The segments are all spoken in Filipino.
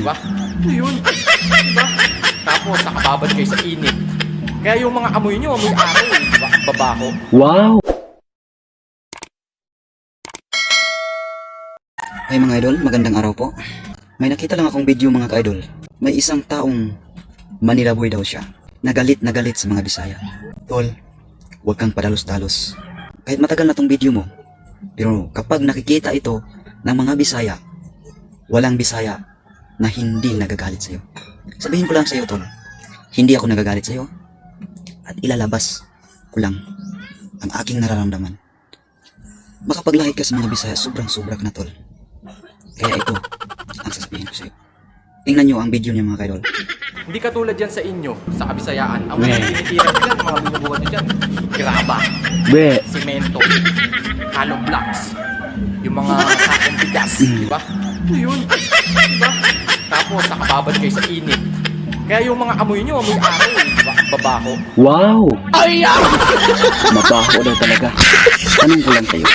Diba? Ito yun. Diba? Tapos nakababad kayo sa init. Kaya yung mga amoy nyo, amoy araw eh. Diba? Babaho. Wow! Ay mga idol, magandang araw po. May nakita lang akong video mga ka-idol. May isang taong Manila boy daw siya. Nagalit sa mga Bisaya. Tol, huwag kang padalos-dalos. Kahit matagal na tong video mo, pero kapag nakikita ito ng mga Bisaya, walang Bisaya na hindi nagagalit sa'yo. Sabihin ko lang sa'yo tol, hindi ako nagagalit sa'yo at ilalabas ko lang ang aking nararamdaman. Makapaglahit ka sa mga Bisaya, sobrang-sobra ka na tol. Kaya ito ang sasabihin ko sa'yo. Tingnan nyo ang video niya mga kaidol. Hindi katulad yan sa inyo, sa Kabisayaan. Ang mga tinitira ko dyan, mga binubuhat nyo dyan, graba, Be! simento, hollow blocks, yung mga sakong bigas, diba? Ito yun. Diba? Tapos nakababad kayo sa init. Kaya yung mga amoy nyo, amoy araw eh, diba? Babaho. Wow! Mabaho daw talaga. Tanong ko lang sa'yo,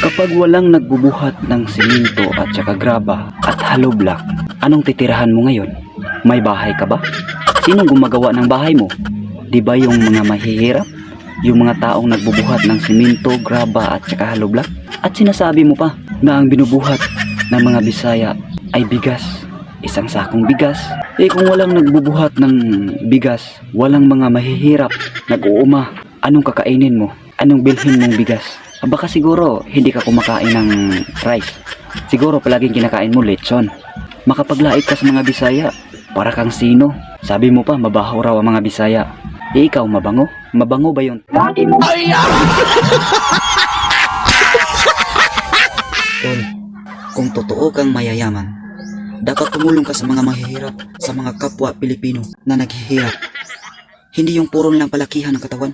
kapag walang nagbubuhat ng simento at saka graba at hollow block, anong titirahan mo ngayon? May bahay ka ba? Sinong gumagawa ng bahay mo? Di ba yung mga mahihirap? Yung mga taong nagbubuhat ng simento, graba at saka hollow block? At sinasabi mo pa na ang binubuhat ng mga Bisaya ay bigas. Isang sakong bigas. Eh kung walang nagbubuhat ng bigas, walang mga mahihirap, nag-uuma, anong kakainin mo? Anong bilhin mong bigas? Baka siguro hindi ka kumakain ng rice. Siguro palaging kinakain mo lechon. Makapaglait ka sa mga Bisaya, para kang sino? Sabi mo pa mabaho raw ang mga Bisaya. Eh ikaw mabango? Mabango ba yun? Tol, kung totoo kang mayayaman, dapat tumulong ka sa mga mahihirap, sa mga kapwa Pilipino na naghihirap. Hindi yung puro nilang palakihan ng katawan.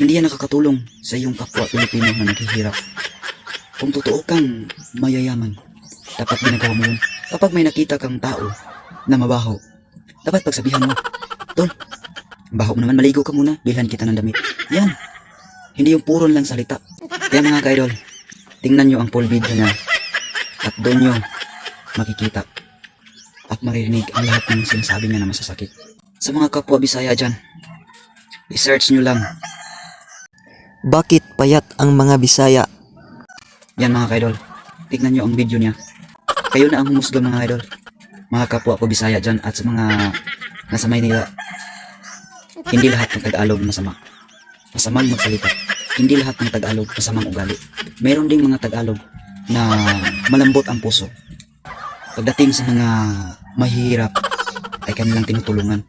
Hindi yan nakakatulong sa iyong kapwa Pilipino na naghihirap. Kung totoo kang mayayaman, dapat ginagawa mo yun. Kapag may nakita kang tao na mabaho, dapat pagsabihan mo, Tol, baho mo naman, maligo ka muna, bilhan kita ng damit. Yan. Hindi yung puro lang salita. Kaya mga ka-idol, tingnan nyo ang full video na at doon nyo makikita at maririnig ang lahat ng sinasabi niya na masasakit. Sa mga kapwa Bisaya dyan, i-search nyo lang, bakit payat ang mga Bisaya? Yan mga ka-idol, tingnan nyo ang video niya. Kayo na ang humusga mga idol. Mga kapwa ko Bisaya dyan at sa mga nasa Maynila. Hindi lahat ng Tagalog masama. Masamang magsalita. Hindi lahat ng Tagalog masamang ugali. Meron ding mga Tagalog na malambot ang puso. Pagdating sa mga mahihirap ay kanilang tinutulungan.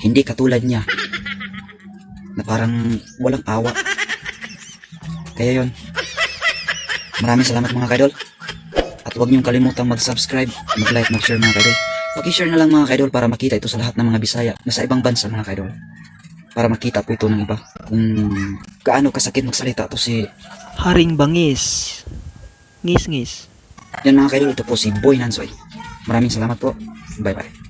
Hindi katulad niya na parang walang awa. Kaya yon. Maraming salamat mga kaidol. At huwag niyong kalimutang mag-subscribe, mag-like, mag-share mga kaidol. Paki-share na lang mga kaidol para makita ito sa lahat ng mga Bisaya na sa ibang bansa mga kaidol. Para makita po ito ng iba kung gaano kasakit magsalita to si Haring Bangis. Ngis-ngis. yan mga kaidol. Ito po si Boy Nansoy. Maraming salamat po. Bye bye.